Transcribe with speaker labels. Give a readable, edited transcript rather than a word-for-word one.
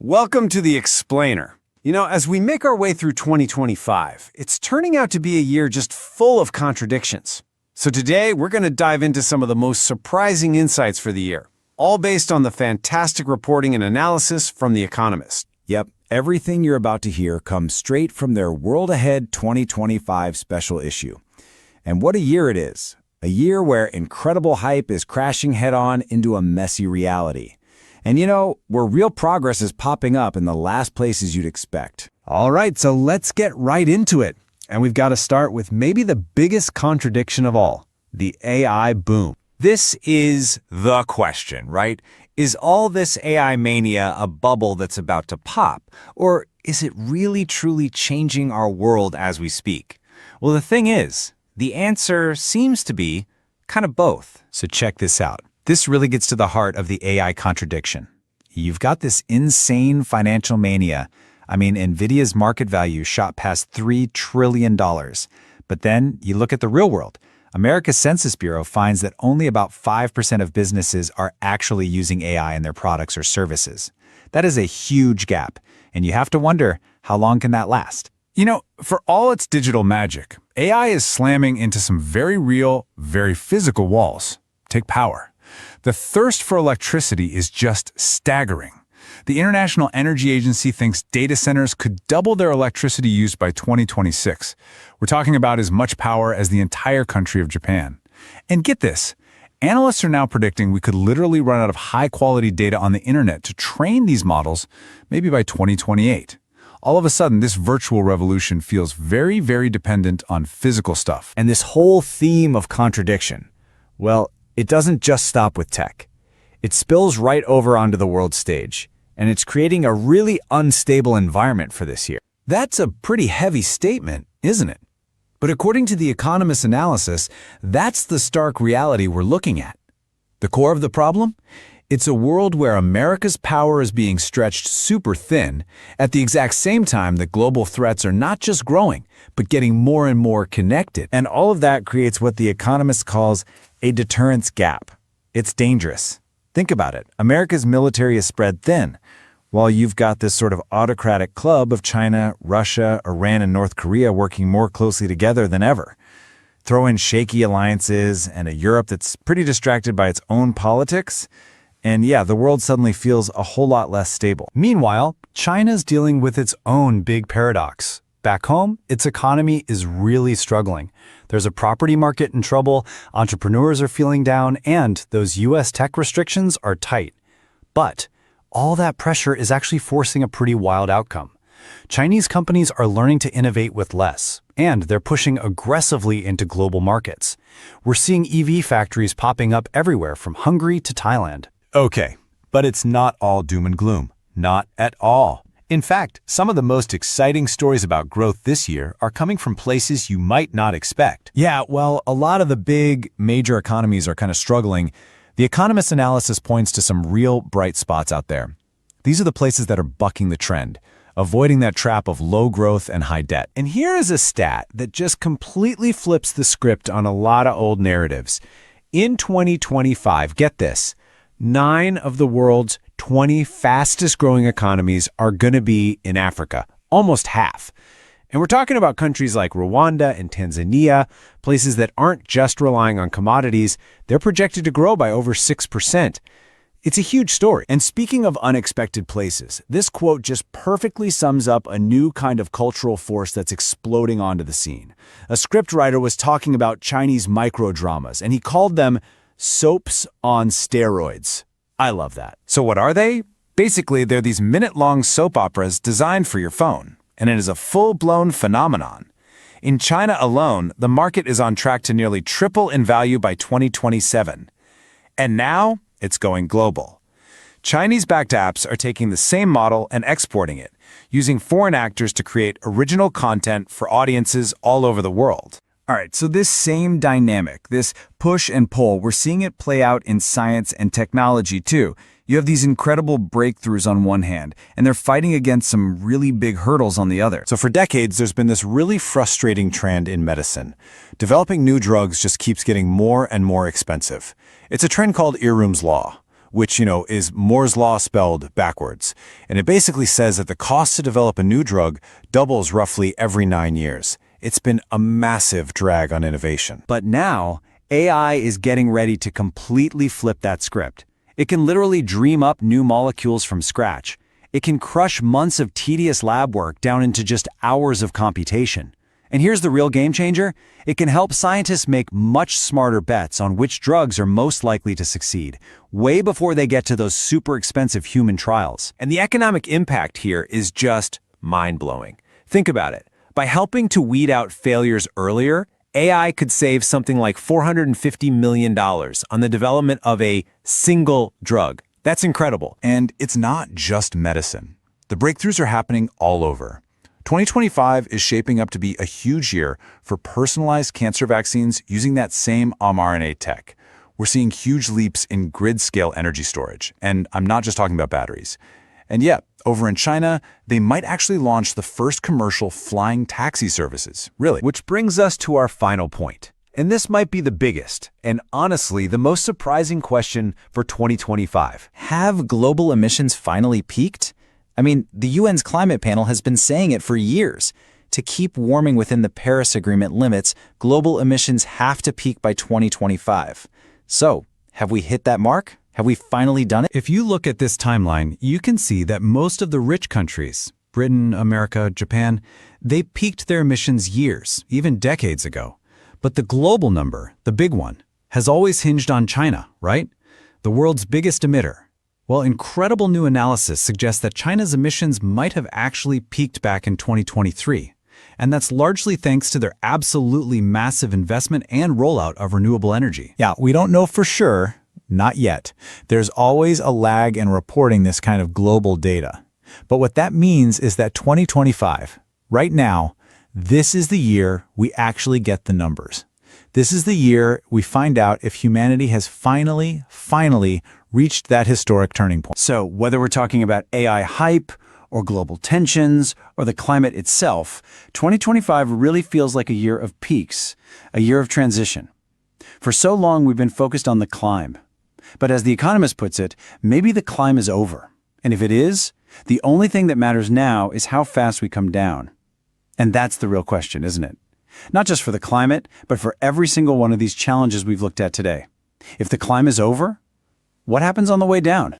Speaker 1: Welcome to The Explainer. As we make our way through 2025, it's turning out to be a year just full of contradictions. So today, we're going to dive into some of the most surprising insights for the year, all based on the fantastic reporting and analysis from The Economist.
Speaker 2: Yep, everything you're about to hear comes straight from their World Ahead 2025 special issue. And what a year it is. A year where incredible hype is crashing head-on into a messy reality. And where real progress is popping up in the last places you'd expect.
Speaker 1: All right, so let's get right into it. And we've got to start with maybe the biggest contradiction of all, the AI boom.
Speaker 3: This is the question, right? Is all this AI mania a bubble that's about to pop? Or is it really truly changing our world as we speak? Well, the thing is, the answer seems to be kind of both.
Speaker 2: So check this out. This really gets to the heart of the AI contradiction. You've got this insane financial mania. I mean, NVIDIA's market value shot past $3 trillion. But then you look at the real world. America's Census Bureau finds that only about 5% of businesses are actually using AI in their products or services. That is a huge gap, and you have to wonder, how long can that last?
Speaker 4: For all its digital magic, AI is slamming into some very real, very physical walls. Take power. The thirst for electricity is just staggering. The International Energy Agency thinks data centers could double their electricity use by 2026. We're talking about as much power as the entire country of Japan. And get this, analysts are now predicting we could literally run out of high-quality data on the internet to train these models maybe by 2028. All of a sudden, this virtual revolution feels very, very dependent on physical stuff.
Speaker 2: And this whole theme of contradiction, well, it doesn't just stop with tech. It spills right over onto the world stage, and it's creating a really unstable environment for this year.
Speaker 1: That's a pretty heavy statement, isn't it? But according to The Economist analysis, that's the stark reality we're looking at. The core of the problem? It's a world where America's power is being stretched super thin, at the exact same time that global threats are not just growing, but getting more and more connected.
Speaker 2: And all of that creates what The Economist calls a deterrence gap. It's dangerous. Think about it. America's military is spread thin, while you've got this sort of autocratic club of China, Russia, Iran, and North Korea working more closely together than ever. Throw in shaky alliances and a Europe that's pretty distracted by its own politics, and yeah, the world suddenly feels a whole lot less stable.
Speaker 5: Meanwhile, China's dealing with its own big paradox. Back home, its economy is really struggling. There's a property market in trouble, entrepreneurs are feeling down, and those US tech restrictions are tight. But all that pressure is actually forcing a pretty wild outcome. Chinese companies are learning to innovate with less, and they're pushing aggressively into global markets. We're seeing EV factories popping up everywhere from Hungary to Thailand.
Speaker 6: Okay, but it's not all doom and gloom. Not at all. In fact, some of the most exciting stories about growth this year are coming from places you might not expect.
Speaker 2: Yeah, well, a lot of the big major economies are kind of struggling. The Economist analysis points to some real bright spots out there. These are the places that are bucking the trend, avoiding that trap of low growth and high debt.
Speaker 1: And here is a stat that just completely flips the script on a lot of old narratives. In 2025, get this, 9 of the world's 20 fastest growing economies are going to be in Africa, almost half. And we're talking about countries like Rwanda and Tanzania, places that aren't just relying on commodities, they're projected to grow by over 6%. It's a huge story. And speaking of unexpected places, this quote just perfectly sums up a new kind of cultural force that's exploding onto the scene. A scriptwriter was talking about Chinese microdramas, and he called them soaps on steroids. I love that.
Speaker 6: So what are they? Basically, they're these minute-long soap operas designed for your phone, and it is a full-blown phenomenon. In China alone, the market is on track to nearly triple in value by 2027. And now, it's going global. Chinese-backed apps are taking the same model and exporting it, using foreign actors to create original content for audiences all over the world.
Speaker 2: All right, so this same dynamic, this push and pull, we're seeing it play out in science and technology too. You have these incredible breakthroughs on one hand, and they're fighting against some really big hurdles on the other.
Speaker 6: So for decades, there's been this really frustrating trend in medicine. Developing new drugs just keeps getting more and more expensive. It's a trend called Ehrum's Law. which, is Moore's Law spelled backwards. And it basically says that the cost to develop a new drug doubles roughly every 9 years. It's been a massive drag on innovation.
Speaker 2: But now, AI is getting ready to completely flip that script. It can literally dream up new molecules from scratch. It can crush months of tedious lab work down into just hours of computation. And here's the real game changer. It can help scientists make much smarter bets on which drugs are most likely to succeed, way before they get to those super expensive human trials.
Speaker 3: And the economic impact here is just mind-blowing. Think about it. By helping to weed out failures earlier, AI could save something like $450 million on the development of a single drug. That's incredible.
Speaker 6: And it's not just medicine. The breakthroughs are happening all over. 2025 is shaping up to be a huge year for personalized cancer vaccines using that same mRNA tech. We're seeing huge leaps in grid-scale energy storage, and I'm not just talking about batteries. And yet, over in China, they might actually launch the first commercial flying taxi services. Really.
Speaker 1: Which brings us to our final point. And this might be the biggest, and honestly, the most surprising question for 2025.
Speaker 2: Have global emissions finally peaked? I mean, the UN's climate panel has been saying it for years. To keep warming within the Paris Agreement limits, global emissions have to peak by 2025. So, have we hit that mark? Have we finally done it?
Speaker 5: If you look at this timeline, you can see that most of the rich countries, Britain, America, Japan, they peaked their emissions years, even decades ago. But the global number, the big one, has always hinged on China, right? The world's biggest emitter. Well, incredible new analysis suggests that China's emissions might have actually peaked back in 2023. And that's largely thanks to their absolutely massive investment and rollout of renewable energy.
Speaker 2: Yeah, we don't know for sure. Not yet. There's always a lag in reporting this kind of global data. But what that means is that 2025, right now, this is the year we actually get the numbers. This is the year we find out if humanity has finally reached that historic turning point.
Speaker 5: So whether we're talking about AI hype or global tensions or the climate itself, 2025 really feels like a year of peaks, a year of transition. For so long, we've been focused on the climb. But as The Economist puts it, maybe the climb is over. And if it is, the only thing that matters now is how fast we come down. And that's the real question, isn't it? Not just for the climate, but for every single one of these challenges we've looked at today. If the climb is over, what happens on the way down?